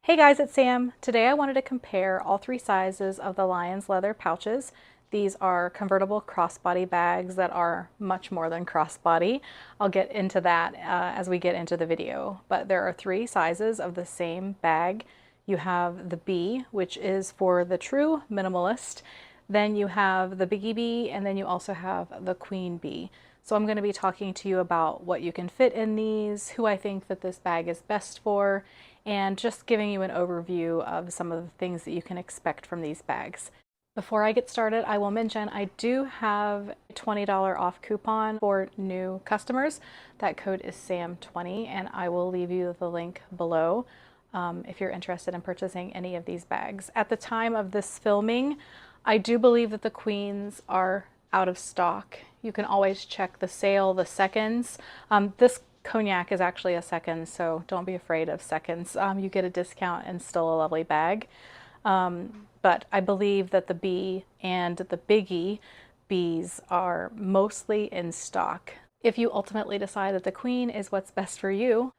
Hey guys, it's Sam. Today I wanted to compare all three sizes of the Lyons Leather pouches. These are convertible crossbody bags that are much more than crossbody. I'll get into that as we get into the video, but there are three sizes of the same bag. You have the B, which is for the true minimalist. Then you have the Biggie B, and then you also have the Queen B. So I'm going to be talking to you about what you can fit in these, who I think that this bag is best for, and just giving you an overview of some of the things that you can expect from these bags. Before I get started, I will mention I do have a $20 off coupon for new customers. That code is SAM20, and I will leave you the link below if you're interested in purchasing any of these bags. At the time of this filming, I do believe that the Queens are out of stock. You can always check the sale, the seconds. This cognac is actually a second, so don't be afraid of seconds. You get a discount and still a lovely bag. But I believe that the B and the Biggie Bs are mostly in stock. If you ultimately decide that the Queen is what's best for you,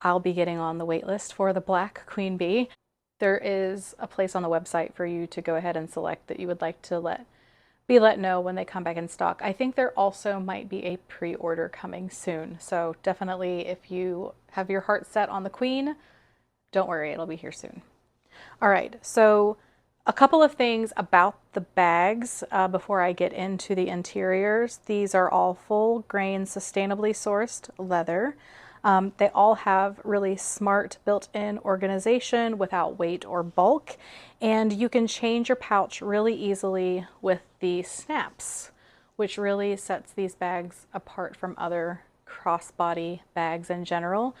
I'll be getting on the wait list for the black Queen Bee. There is a place on the website for you to go ahead and select that you would like to be let know when they come back in stock. I think there also might be a pre-order coming soon. So definitely if you have your heart set on the Queen, don't worry, it'll be here soon. All right, so a couple of things about the bags before I get into the interiors. These are all full grain, sustainably sourced leather. They all have really smart built-in organization without weight or bulk, and you can change your pouch really easily with the snaps, which really sets these bags apart from other crossbody bags in general.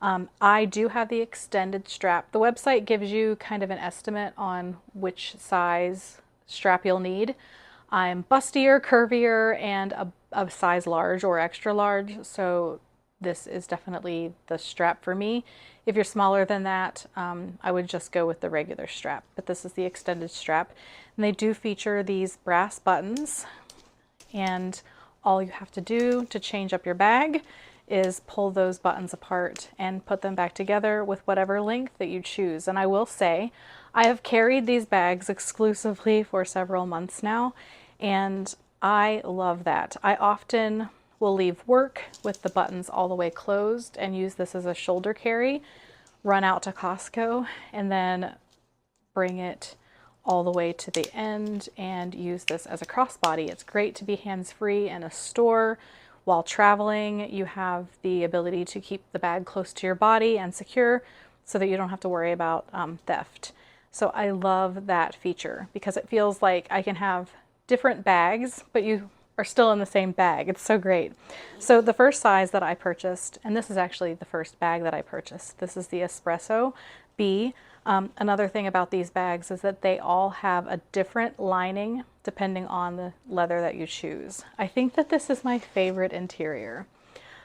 I do have the extended strap. The website gives you kind of an estimate on which size strap you'll need. I'm bustier, curvier, and a size large or extra large, so this is definitely the strap for me. If you're smaller than that, I would just go with the regular strap, but this is the extended strap. And they do feature these brass buttons, and all you have to do to change up your bag is pull those buttons apart and put them back together with whatever length that you choose. And I will say, I have carried these bags exclusively for several months now, and I love that. I often will leave work with the buttons all the way closed and use this as a shoulder carry, run out to Costco, and then bring it all the way to the end and use this as a crossbody. It's great to be hands-free in a store. While traveling, you have the ability to keep the bag close to your body and secure so that you don't have to worry about theft. So I love that feature because it feels like I can have different bags, but you are still in the same bag. It's so great. So the first size that I purchased, and this is actually the first bag that I purchased, this is the Espresso B. Another thing about these bags is that they all have a different lining depending on the leather that you choose. I think that this is my favorite interior.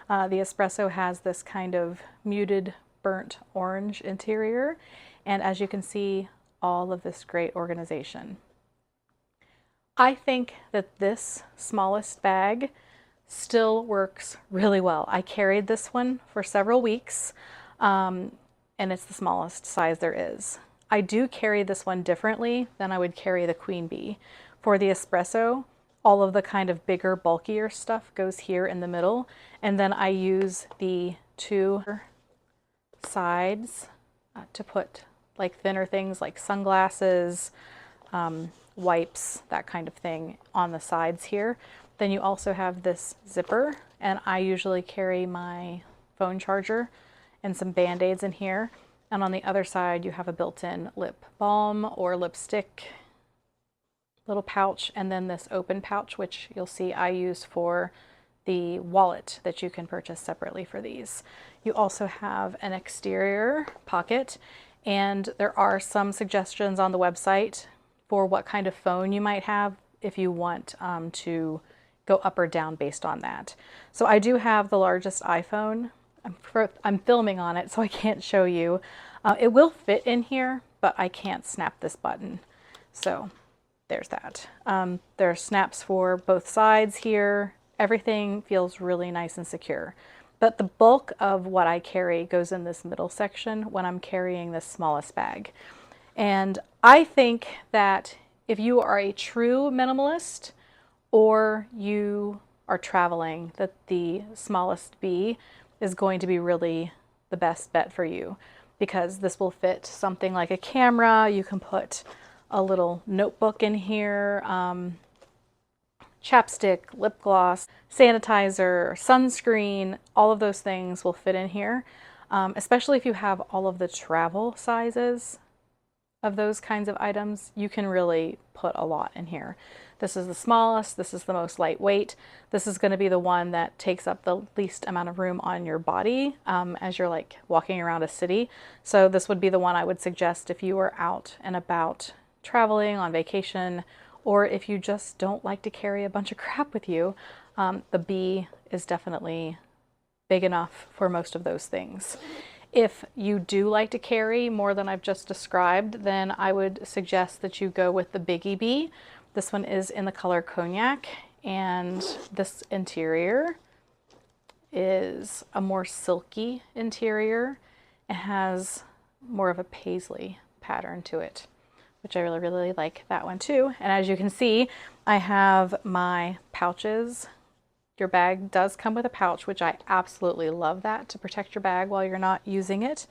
The Espresso has this kind of muted burnt orange interior, and as you can see, all of this great organization. I think that this smallest bag still works really well. I carried this one for several weeks, and it's the smallest size there is. I do carry this one differently than I would carry the Queen Bee. For the Espresso, all of the kind of bigger, bulkier stuff goes here in the middle, and then I use the two sides to put like thinner things like sunglasses, wipes, that kind of thing on the sides here. Then you also have this zipper, and I usually carry my phone charger and some band-aids in here. And on the other side, you have a built-in lip balm or lipstick little pouch, and then this open pouch, which you'll see I use for the wallet that you can purchase separately for these. You also have an exterior pocket, and there are some suggestions on the website for what kind of phone you might have if you want to go up or down based on that. So I do have the largest iPhone. I'm filming on it, so I can't show you. It will fit in here, but I can't snap this button. So there's that. There are snaps for both sides here. Everything feels really nice and secure. But the bulk of what I carry goes in this middle section when I'm carrying this smallest bag. And I think that if you are a true minimalist or you are traveling, that the smallest B is going to be really the best bet for you, because this will fit something like a camera. You can put a little notebook in here, chapstick, lip gloss, sanitizer, sunscreen, all of those things will fit in here, especially if you have all of the travel sizes of those kinds of items. You can really put a lot in here. This is the smallest, this is the most lightweight. This is going to be the one that takes up the least amount of room on your body as you're like walking around a city. So this would be the one I would suggest if you were out and about traveling on vacation, or if you just don't like to carry a bunch of crap with you. The B is definitely big enough for most of those things. If you do like to carry more than I've just described, then I would suggest that you go with the Biggie B. This one is in the color Cognac, and this interior is a more silky interior. It has more of a paisley pattern to it, which I really, really like that one too. And as you can see, I have my pouches. Your bag does come with a pouch, which I absolutely love that, to protect your bag while you're not using it.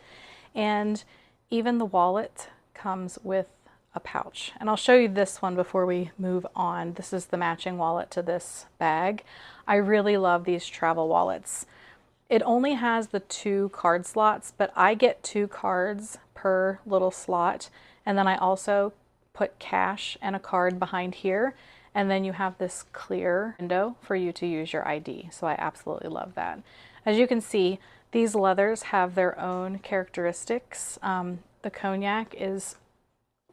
And even the wallet comes with a pouch. And I'll show you this one before we move on. This is the matching wallet to this bag. I really love these travel wallets. It only has the 2 card slots, but I get 2 cards per little slot. And then I also put cash and a card behind here. And then you have this clear window for you to use your ID. So I absolutely love that. As you can see, these leathers have their own characteristics. The Cognac is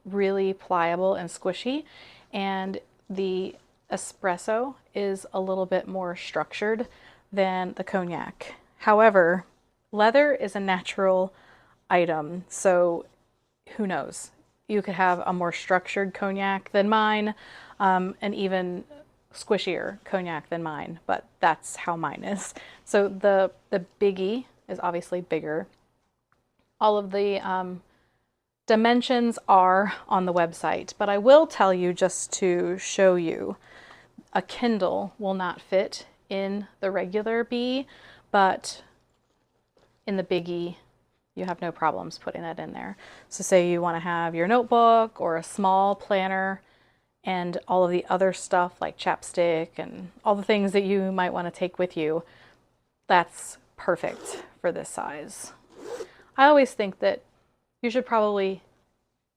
really pliable and squishy, and the espresso is a little bit more structured than the Cognac. However, leather is a natural item, so who knows? You could have a more structured Cognac than mine, and even squishier Cognac than mine, but that's how mine is. So the Biggie is obviously bigger. All of the dimensions are on the website, but I will tell you, just to show you, a Kindle will not fit in the regular B, but in the Biggie, you have no problems putting that in there. So say you want to have your notebook or a small planner and all of the other stuff like chapstick and all the things that you might want to take with you, that's perfect for this size. I always think that you should probably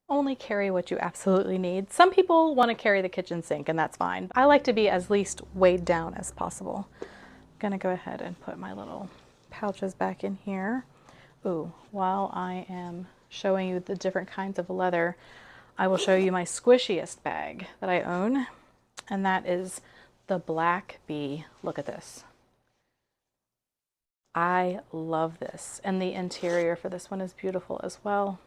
only carry what you absolutely need. Some people want to carry the kitchen sink, and that's fine. I like to be as least weighed down as possible. I'm gonna go ahead and put my little pouches back in here. Ooh, while I am showing you the different kinds of leather, I will show you my squishiest bag that I own, and that is the Black Bee. Look at this. I love this, and the interior for this one is beautiful as well.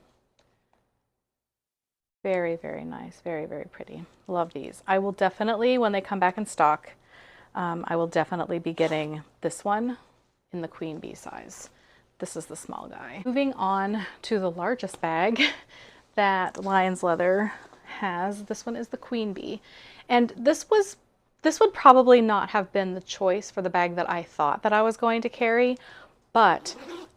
Very, very nice. Very, very pretty. Love these. I will definitely, when they come back in stock, I will definitely be getting this one in the Queen Bee size. This is the small guy. Moving on to the largest bag that Lyons Leather has. This one is the Queen Bee. And this would probably not have been the choice for the bag that I thought that I was going to carry, but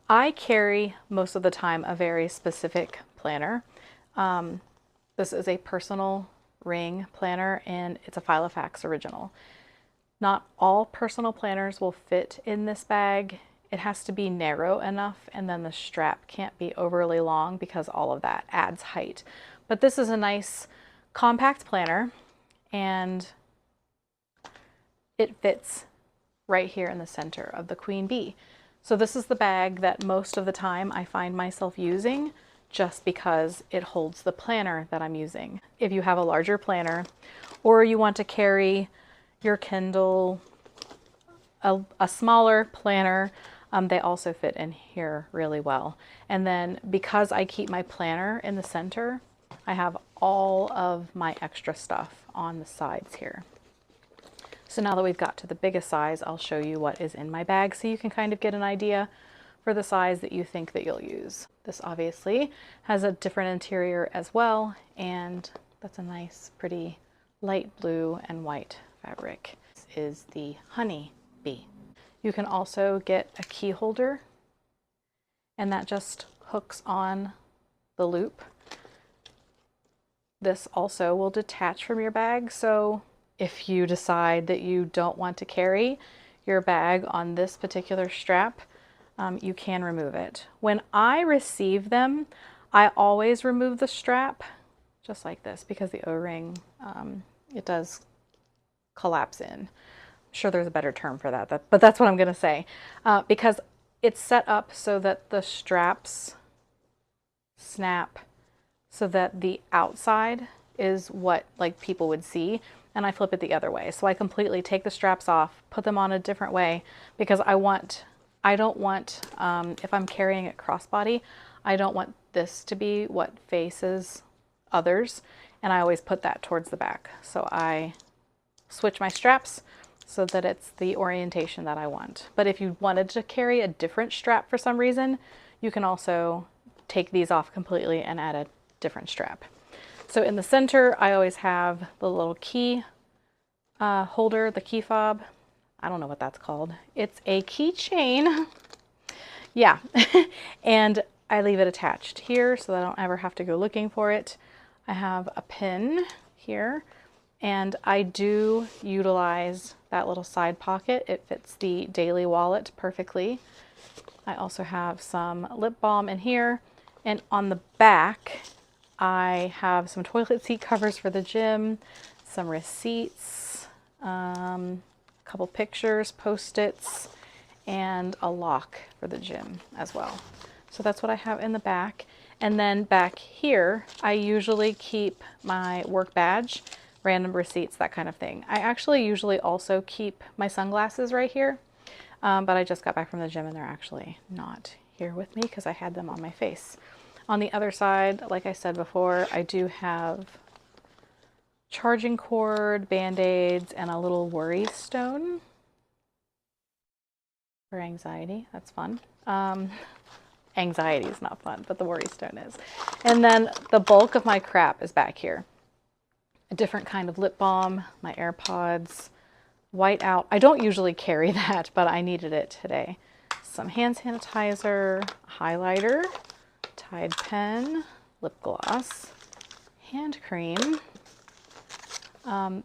I carry most of the time a very specific planner. This is a personal ring planner, and it's a Filofax original. Not all personal planners will fit in this bag. It has to be narrow enough, and then the strap can't be overly long because all of that adds height. But this is a nice compact planner, and it fits right here in the center of the Queen Bee. So this is the bag that most of the time I find myself using, just because it holds the planner that I'm using. If you have a larger planner, or you want to carry your Kindle, a smaller planner, they also fit in here really well. And then because I keep my planner in the center, I have all of my extra stuff on the sides here. So now that we've got to the biggest size, I'll show you what is in my bag so you can kind of get an idea for the size that you think that you'll use. This obviously has a different interior as well, and that's a nice, pretty light blue and white fabric. This is the Honey Bee. You can also get a key holder, and that just hooks on the loop. This also will detach from your bag, so if you decide that you don't want to carry your bag on this particular strap, you can remove it. When I receive them, I always remove the strap just like this because the O-ring, it does collapse in. I'm sure there's a better term for that, but that's what I'm gonna say. Because it's set up so that the straps snap so that the outside is what like people would see, and I flip it the other way. So I completely take the straps off, put them on a different way, because I don't want, if I'm carrying it crossbody, I don't want this to be what faces others, and I always put that towards the back. So I switch my straps so that it's the orientation that I want. But if you wanted to carry a different strap for some reason, you can also take these off completely and add a different strap. So in the center, I always have the little key holder, the key fob. I don't know what that's called. It's a keychain. Yeah, and I leave it attached here so that I don't ever have to go looking for it. I have a pin here, and I do utilize that little side pocket. It fits the daily wallet perfectly. I also have some lip balm in here, and on the back, I have some toilet seat covers for the gym, some receipts, a couple pictures, Post-its, and a lock for the gym as well. So that's what I have in the back. And then back here, I usually keep my work badge, random receipts, that kind of thing. I actually usually also keep my sunglasses right here, but I just got back from the gym and they're actually not here with me because I had them on my face. On the other side, like I said before, I do have charging cord, Band-Aids, and a little worry stone for anxiety. That's fun. Anxiety is not fun, but the worry stone is. And then the bulk of my crap is back here. A different kind of lip balm, my AirPods, white out. I don't usually carry that, but I needed it today. Some hand sanitizer, highlighter, Tide pen, lip gloss, hand cream,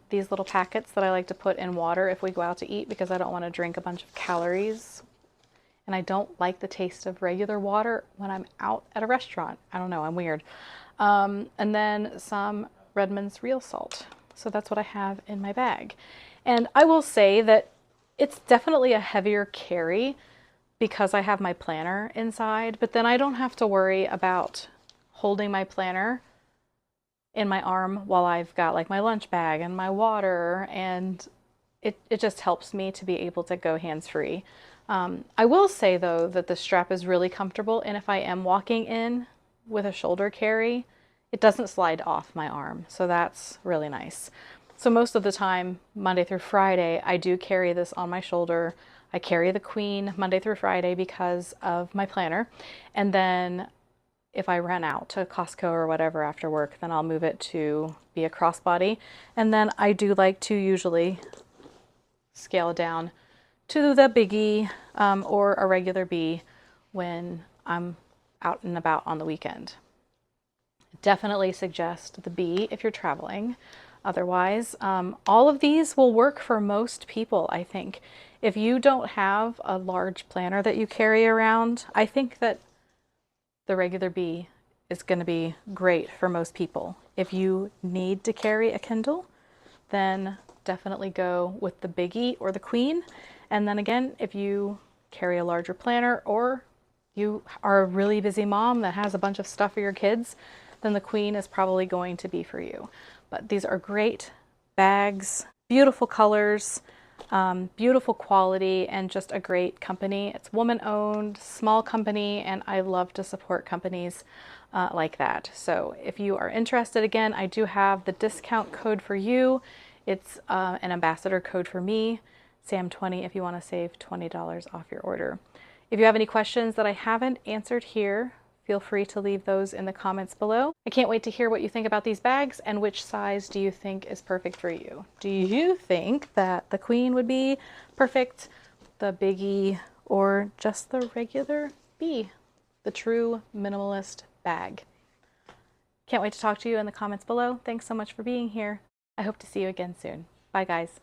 these little packets that I like to put in water if we go out to eat because I don't want to drink a bunch of calories. And I don't like the taste of regular water when I'm out at a restaurant. I don't know, I'm weird. And then some Redmond's Real Salt. So that's what I have in my bag. And I will say that it's definitely a heavier carry because I have my planner inside, but then I don't have to worry about holding my planner in my arm while I've got like my lunch bag and my water, and it just helps me to be able to go hands-free. I will say though that the strap is really comfortable, and if I am walking in with a shoulder carry, it doesn't slide off my arm, so that's really nice. So most of the time, Monday through Friday, I do carry this on my shoulder. I carry the Queen Monday through Friday because of my planner. And then if I run out to Costco or whatever after work, then I'll move it to be a crossbody. And then I do like to usually scale it down to the biggie or a regular B when I'm out and about on the weekend. Definitely suggest the B if you're traveling. Otherwise, all of these will work for most people, I think. If you don't have a large planner that you carry around, I think that the regular B is going to be great for most people. If you need to carry a Kindle, then definitely go with the Biggie or the Queen. And then again, if you carry a larger planner or you are a really busy mom that has a bunch of stuff for your kids, then the Queen is probably going to be for you. But these are great bags, beautiful colors, beautiful quality, and just a great company. It's woman-owned, small company, and I love to support companies like that. So if you are interested, again, I do have the discount code for you. It's an ambassador code for me, SAM20, if you want to save $20 off your order. If you have any questions that I haven't answered here, feel free to leave those in the comments below. I can't wait to hear what you think about these bags and which size do you think is perfect for you. Do you think that the queen would be perfect, the biggie, or just the regular B, the true minimalist bag? Can't wait to talk to you in the comments below. Thanks so much for being here. I hope to see you again soon. Bye, guys.